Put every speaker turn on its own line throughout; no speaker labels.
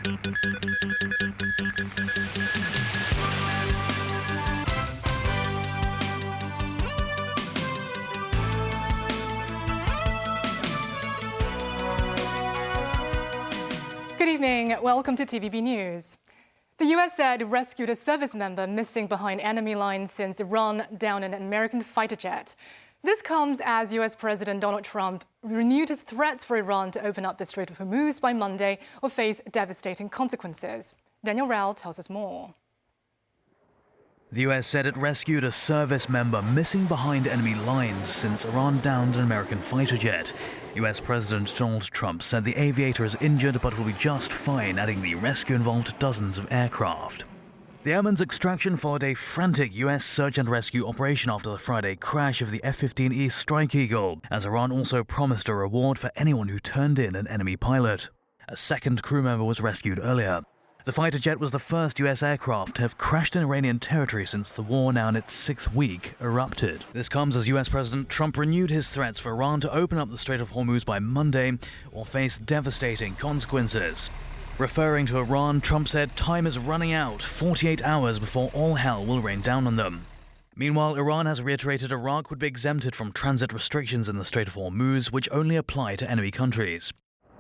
Good evening. Welcome to TVB News. The US said it rescued a service member missing behind enemy lines since Iran downed an American fighter jet. This comes as US President Donald Trump renewed his threats for Iran to open up the Strait of Hormuz by Monday or face devastating consequences. Daniel Rao tells us more.
The US said it rescued a service member missing behind enemy lines since Iran downed an American fighter jet. US President Donald Trump said the aviator is injured but will be just fine, adding the rescue involved dozens of aircraft. The airman's extraction followed a frantic US search and rescue operation after the Friday crash of the F-15E Strike Eagle, as Iran also promised a reward for anyone who turned in an enemy pilot. A second crew member was rescued earlier. The fighter jet was the first US aircraft to have crashed in Iranian territory since the war, now in its sixth week, erupted. This comes as US President Trump renewed his threats for Iran to open up the Strait of Hormuz by Monday or face devastating consequences. Referring to Iran, Trump said time is running out, 48 hours before all hell will rain down on them. Meanwhile, Iran has reiterated Iraq would be exempted from transit restrictions in the Strait of Hormuz, which only apply to enemy countries.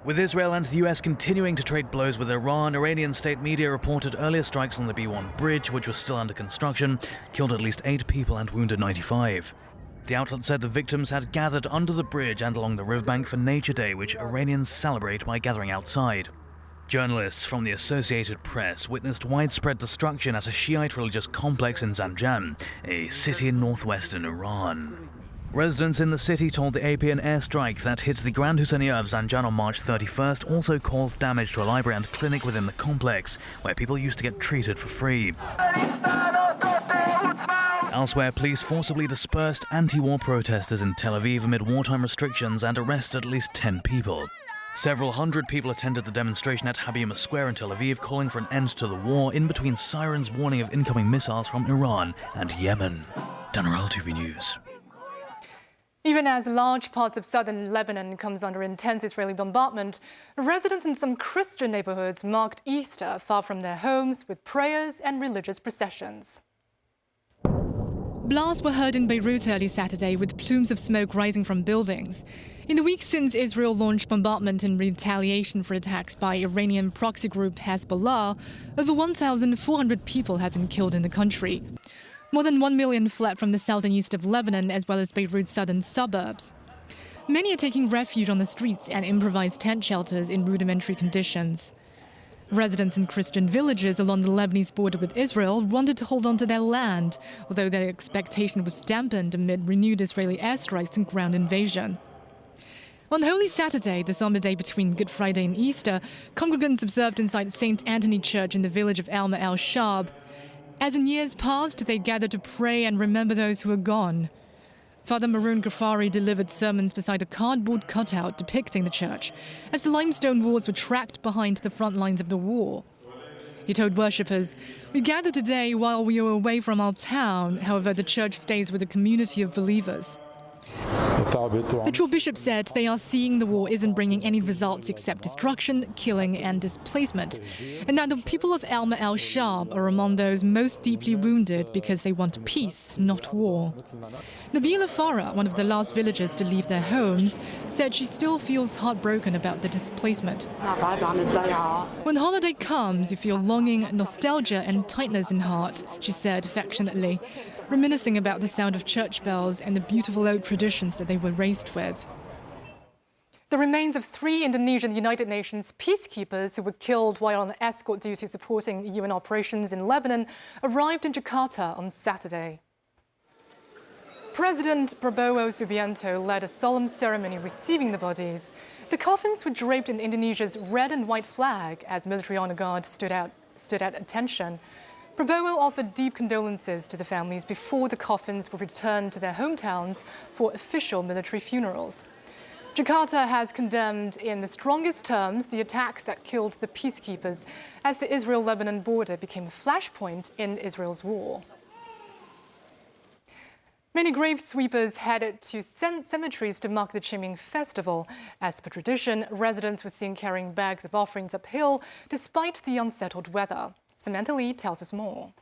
With Israel and the US continuing to trade blows with Iran, Iranian state media reported earlier strikes on the B1 bridge, which was still under construction, killed at least 8 people and wounded 95. The outlet said the victims had gathered under the bridge and along the riverbank for Nature Day, which Iranians celebrate by gathering outside. Journalists from the Associated Press witnessed widespread destruction at a Shiite religious complex in Zanjan, a city in northwestern Iran. Residents in the city told the AP an airstrike that hit the Grand Husseiniya of Zanjan on March 31st also caused damage to a library and clinic within the complex, where people used to get treated for free. Elsewhere, police forcibly dispersed anti-war protesters in Tel Aviv amid wartime restrictions and arrested at least 10 people. Several hundred people attended the demonstration at Habima Square in Tel Aviv, calling for an end to the war, in between sirens warning of incoming missiles from Iran and Yemen. Daniel, TV News.
Even as large parts of southern Lebanon comes under intense Israeli bombardment, residents in some Christian neighborhoods marked Easter far from their homes with prayers and religious processions. Blasts were heard in Beirut early Saturday, with plumes of smoke rising from buildings. In the week since Israel launched bombardment in retaliation for attacks by Iranian proxy group Hezbollah, over 1,400 people have been killed in the country. More than 1 million fled from the south and east of Lebanon, as well as Beirut's southern suburbs. Many are taking refuge on the streets and improvised tent shelters in rudimentary conditions. Residents in Christian villages along the Lebanese border with Israel wanted to hold on to their land, although their expectation was dampened amid renewed Israeli airstrikes and ground invasion. On Holy Saturday, the somber day between Good Friday and Easter, congregants observed inside St. Anthony Church in the village of Alma el-Shab. As in years past, they gathered to pray and remember those who are gone. Father Maroon Ghafari delivered sermons beside a cardboard cutout depicting the church, as the limestone walls were trapped behind the front lines of the war. He told worshippers, "We gather today while we are away from our town. However, the church stays with a community of believers." The Chor bishop said they are seeing the war isn't bringing any results except destruction, killing and displacement, and that the people of Alma el-Shab are among those most deeply wounded because they want peace, not war. Nabila Farah, one of the last villagers to leave their homes, said she still feels heartbroken about the displacement. "When holiday comes, you feel longing, nostalgia and tightness in heart," she said affectionately, reminiscing about the sound of church bells and the beautiful old traditions that they were raised with. The remains of 3 Indonesian United Nations peacekeepers who were killed while on escort duty supporting UN operations in Lebanon arrived in Jakarta on Saturday. President Prabowo Subianto led a solemn ceremony receiving the bodies. The coffins were draped in Indonesia's red and white flag as military honor guard stood at attention. Prabowo offered deep condolences to the families before the coffins were returned to their hometowns for official military funerals. Jakarta has condemned in the strongest terms the attacks that killed the peacekeepers as the Israel-Lebanon border became a flashpoint in Israel's war. Many grave sweepers headed to cemeteries to mark the Ching Ming Festival. As per tradition, residents were seen carrying bags of offerings uphill despite the unsettled weather. Samantha Lee tells us more.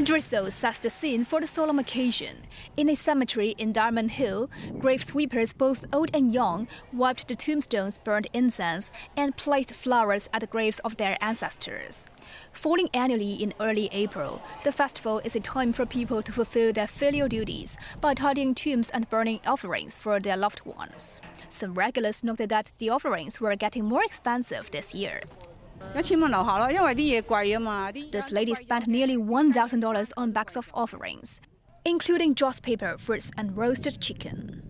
Drizzle sets the scene for the solemn occasion. In a cemetery in Diamond Hill, grave sweepers, both old and young, wiped the tombstones, burned incense, and placed flowers at the graves of their ancestors. Falling annually in early April, the festival is a time for people to fulfill their filial duties by tidying tombs and burning offerings for their loved ones. Some regulars noted that the offerings were getting more expensive this year. This lady spent nearly $1,000 on bags of offerings, including joss paper, fruits, and roasted chicken.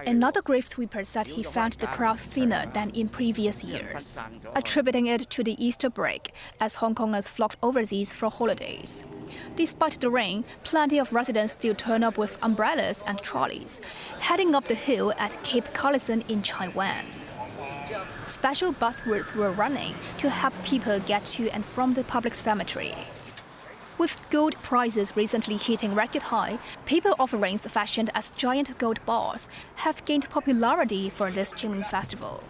Another grave sweeper said he found the crowd thinner than in previous years, attributing it to the Easter break as Hong Kongers flocked overseas for holidays. Despite the rain, plenty of residents still turn up with umbrellas and trolleys, heading up the hill at Cape Collison in Chai Wan. Special bus routes were running to help people get to and from the public cemetery. With gold prices recently hitting record high, paper offerings fashioned as giant gold balls have gained popularity for this Ching Ming Festival.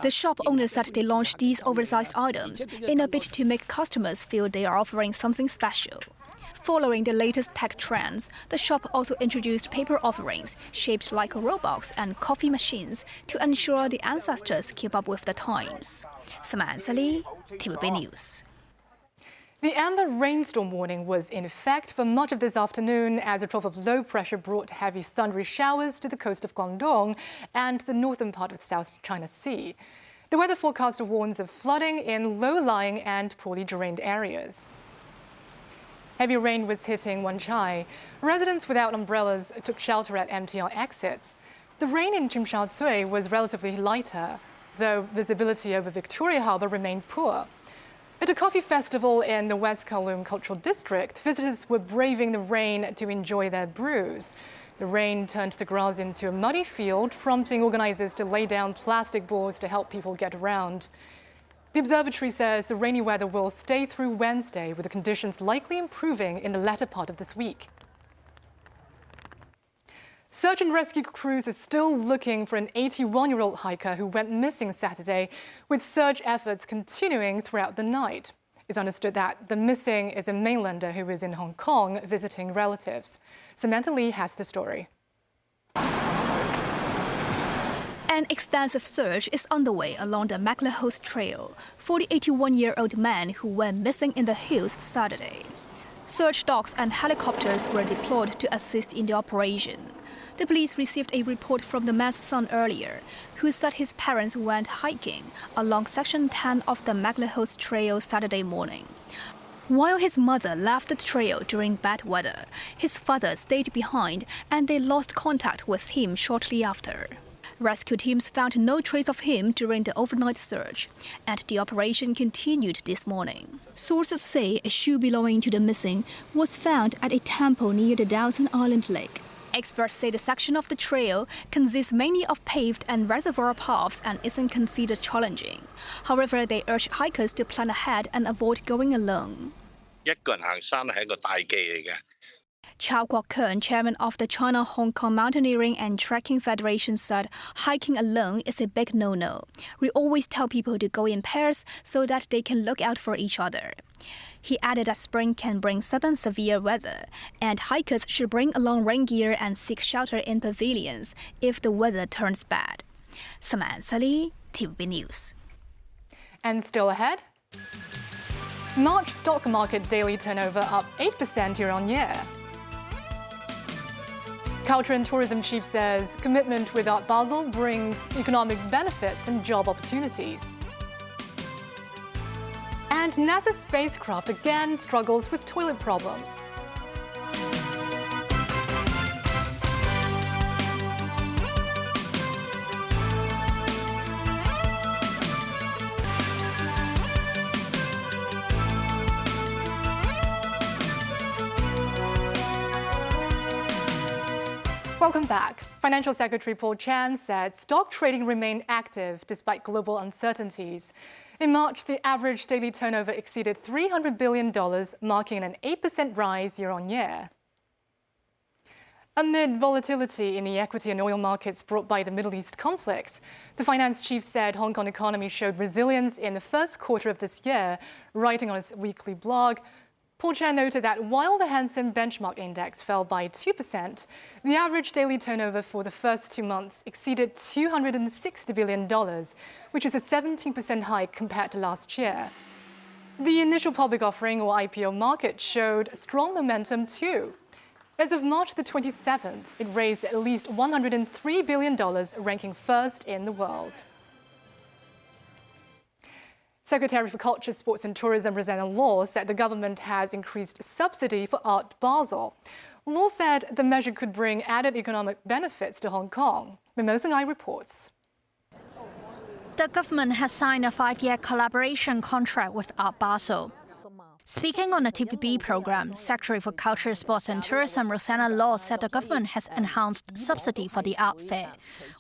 The shop owner said they launched these oversized items in a bid to make customers feel they are offering something special. Following the latest tech trends, the shop also introduced paper offerings shaped like robots and coffee machines to ensure the ancestors keep up with the times. Samantha Lee, TVB News.
The amber rainstorm warning was in effect for much of this afternoon as a trough of low pressure brought heavy thundery showers to the coast of Guangdong and the northern part of the South China Sea. The weather forecaster warns of flooding in low-lying and poorly drained areas. Heavy rain was hitting Wan Chai. Residents without umbrellas took shelter at MTR exits. The rain in Tsim Sha Tsui was relatively lighter, though visibility over Victoria Harbour remained poor. At a coffee festival in the West Kowloon Cultural District, visitors were braving the rain to enjoy their brews. The rain turned the grass into a muddy field, prompting organisers to lay down plastic boards to help people get around. The observatory says the rainy weather will stay through Wednesday, with the conditions likely improving in the latter part of this week. Search and rescue crews are still looking for an 81-year-old hiker who went missing Saturday, with search efforts continuing throughout the night. It's understood that the missing is a mainlander who is in Hong Kong visiting relatives. Samantha Lee has the story.
An extensive search is underway along the McLehose Trail for the 81-year-old man who went missing in the hills Saturday. Search dogs and helicopters were deployed to assist in the operation. The police received a report from the man's son earlier, who said his parents went hiking along Section 10 of the McLehose Trail Saturday morning. While his mother left the trail during bad weather, his father stayed behind and they lost contact with him shortly after. Rescue teams found no trace of him during the overnight search, and the operation continued this morning. Sources say a shoe belonging to the missing was found at a temple near the Dawson Island Lake. Experts say the section of the trail consists mainly of paved and reservoir paths and isn't considered challenging. However, they urge hikers to plan ahead and avoid going alone. Chow Kwok-keun, chairman of the China-Hong Kong Mountaineering and Trekking Federation, said hiking alone is a big no-no. We always tell people to go in pairs so that they can look out for each other. He added that spring can bring sudden severe weather, and hikers should bring along rain gear and seek shelter in pavilions if the weather turns bad. Samantha Lee, TVB News.
And still ahead, March stock market daily turnover up 8% year-on-year. Culture and Tourism Chief says commitment with Art Basel brings economic benefits and job opportunities. And NASA's spacecraft again struggles with toilet problems. Welcome back. Financial Secretary Paul Chan said stock trading remained active despite global uncertainties. In March, the average daily turnover exceeded $300 billion, marking an 8% rise year-on-year. Amid volatility in the equity and oil markets brought by the Middle East conflict, the finance chief said Hong Kong economy showed resilience in the first quarter of this year, writing on his weekly blog. Paul Chan noted that while the Hang Seng benchmark index fell by 2%, the average daily turnover for the first 2 months exceeded $260 billion, which is a 17% hike compared to last year. The initial public offering, or IPO market, showed strong momentum too. As of March the 27th, it raised at least $103 billion, ranking first in the world. Secretary for Culture, Sports and Tourism Rosanna Law said the government has increased subsidy for Art Basel. Law said the measure could bring added economic benefits to Hong Kong. Mimosa Ngai reports.
The government has signed a 5-year collaboration contract with Art Basel. Speaking on the TVB program, Secretary for Culture, Sports and Tourism Rosanna Law said the government has enhanced subsidy for the art fair.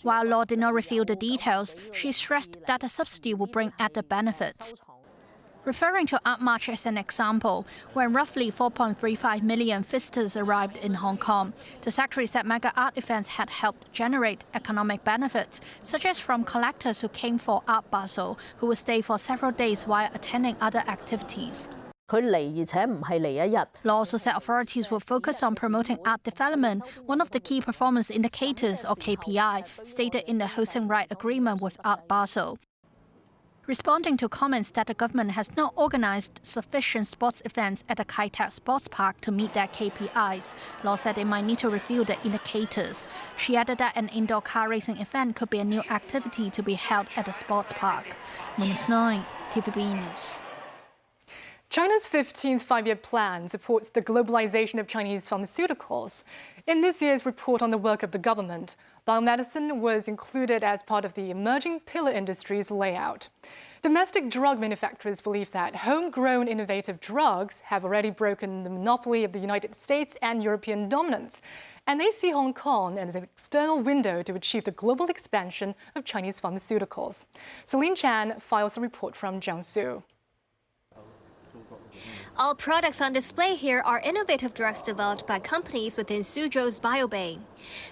While Law did not reveal the details, she stressed that the subsidy will bring added benefits. Referring to Art March as an example, when roughly 4.35 million visitors arrived in Hong Kong, the Secretary said mega art events had helped generate economic benefits, such as from collectors who came for Art Basel, who would stay for several days while attending other activities. Law also said authorities will focus on promoting art development, one of the key performance indicators, or KPI, stated in the hosting right agreement with Art Basel. Responding to comments that the government has not organized sufficient sports events at the Kai Tak Sports Park to meet their KPIs, Law said it might need to review the indicators. She added that an indoor car racing event could be a new activity to be held at the sports park. Mimosa Ngai, TVB News.
China's 15th five-year plan supports the globalization of Chinese pharmaceuticals. In this year's report on the work of the government, biomedicine was included as part of the emerging pillar industries layout. Domestic drug manufacturers believe that homegrown innovative drugs have already broken the monopoly of the United States and European dominance, and they see Hong Kong as an external window to achieve the global expansion of Chinese pharmaceuticals. Celine Chan files a report from Jiangsu.
All products on display here are innovative drugs developed by companies within Suzhou's BioBay.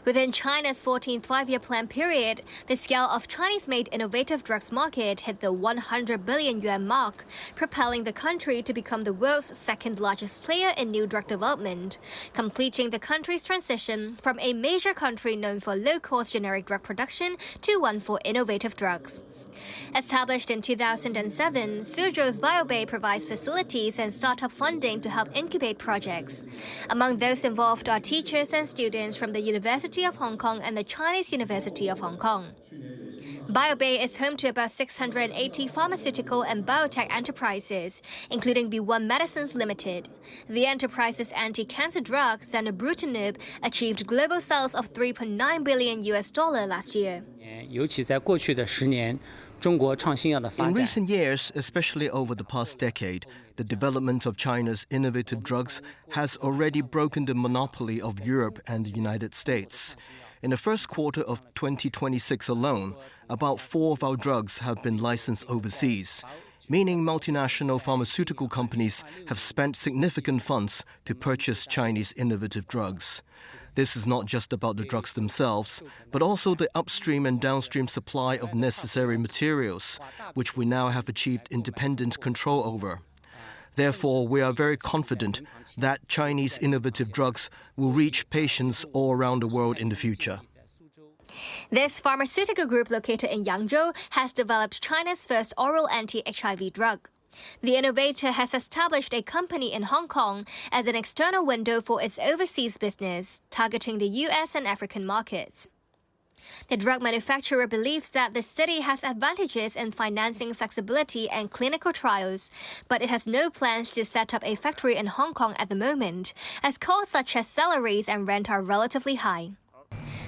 Within China's 14th five-year plan period, the scale of Chinese-made innovative drugs market hit the 100 billion yuan mark, propelling the country to become the world's second-largest player in new drug development, completing the country's transition from a major country known for low-cost generic drug production to one for innovative drugs. Established in 2007, Suzhou's BioBay provides facilities and startup funding to help incubate projects. Among those involved are teachers and students from the University of Hong Kong and the Chinese University of Hong Kong. BioBay is home to about 680 pharmaceutical and biotech enterprises, including B1 Medicines Limited. The enterprise's anti-cancer drug, zanubrutinib, achieved global sales of $3.9 billion last year.
In recent years, especially over the past decade, the development of China's innovative drugs has already broken the monopoly of Europe and the United States. In the first quarter of 2026 alone, about 4 of our drugs have been licensed overseas, meaning multinational pharmaceutical companies have spent significant funds to purchase Chinese innovative drugs. This is not just about the drugs themselves, but also the upstream and downstream supply of necessary materials, which we now have achieved independent control over. Therefore, we are very confident that Chinese innovative drugs will reach patients all around the world in the future.
This pharmaceutical group located in Yangzhou has developed China's first oral anti-HIV drug. The innovator has established a company in Hong Kong as an external window for its overseas business, targeting the US and African markets. The drug manufacturer believes that the city has advantages in financing flexibility and clinical trials, but it has no plans to set up a factory in Hong Kong at the moment, as costs such as salaries and rent are relatively high.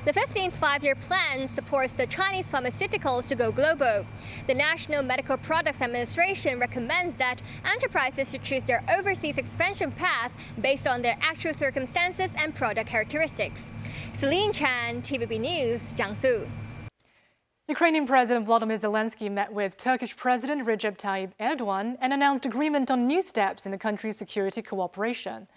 The 15th five-year plan supports the Chinese pharmaceuticals to go global. The National Medical Products Administration recommends that enterprises should choose their overseas expansion path based on their actual circumstances and product characteristics. Celine Chan, TVB News, Jiangsu.
Ukrainian President Volodymyr Zelenskyy met with Turkish President Recep Tayyip Erdogan and announced agreement on new steps in the country's security cooperation.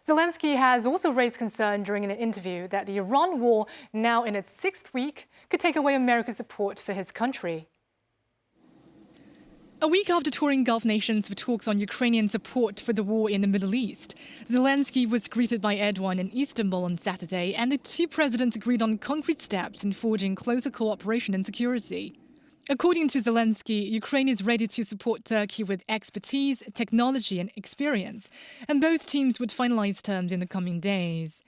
Zelenskyy has also raised concern during an interview that the Iran war, now in its 6th week, could take away America's support for his country. A week after touring Gulf nations for talks on Ukrainian support for the war in the Middle East, Zelenskyy was greeted by Erdogan in Istanbul on Saturday, and the two presidents agreed on concrete steps in forging closer cooperation and security. According to Zelenskyy, Ukraine is ready to support Turkey with expertise, technology and experience, and both teams would finalize terms in the coming days.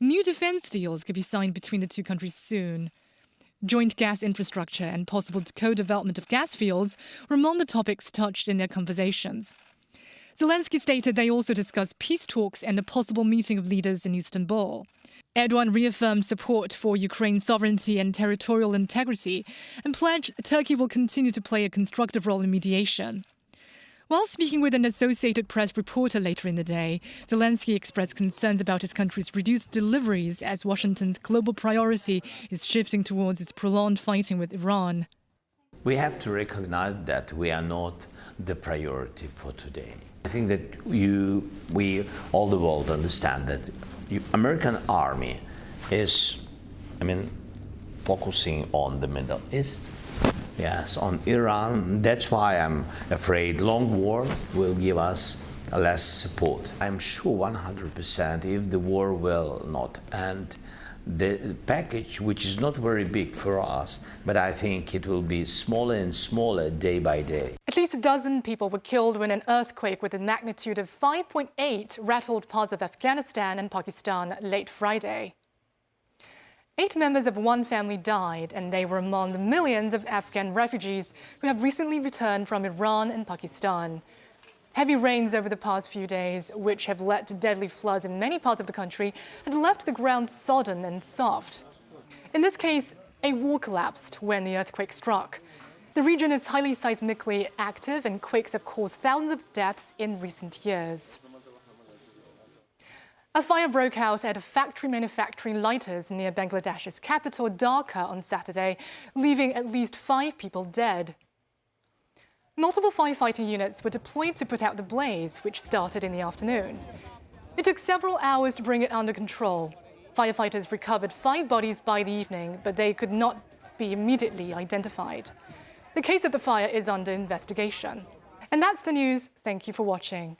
New defense deals could be signed between the two countries soon. Joint gas infrastructure and possible co-development of gas fields were among the topics touched in their conversations. Zelenskyy stated they also discussed peace talks and a possible meeting of leaders in Istanbul. Erdogan reaffirmed support for Ukraine's sovereignty and territorial integrity and pledged Turkey will continue to play a constructive role in mediation. While speaking with an Associated Press reporter later in the day, Zelenskyy expressed concerns about his country's reduced deliveries as Washington's global priority is shifting towards its prolonged fighting with Iran.
We have to recognize that we are not the priority for today. I think that we, all the world understand that the American army is, focusing on the Middle East. Yes, on Iran. That's why I'm afraid long war will give us less support. I'm sure 100% if the war will not end, the package, which is not very big for us, but I think it will be smaller and smaller day by day.
At least a dozen people were killed when an earthquake with a magnitude of 5.8 rattled parts of Afghanistan and Pakistan late Friday. 8 members of one family died, and they were among the millions of Afghan refugees who have recently returned from Iran and Pakistan. Heavy rains over the past few days, which have led to deadly floods in many parts of the country, had left the ground sodden and soft. In this case, a wall collapsed when the earthquake struck. The region is highly seismically active, and quakes have caused thousands of deaths in recent years. A fire broke out at a factory manufacturing lighters near Bangladesh's capital, Dhaka, on Saturday, leaving at least 5 people dead. Multiple firefighting units were deployed to put out the blaze, which started in the afternoon. It took several hours to bring it under control. Firefighters recovered 5 bodies by the evening, but they could not be immediately identified. The case of the fire is under investigation. And that's the news. Thank you for watching.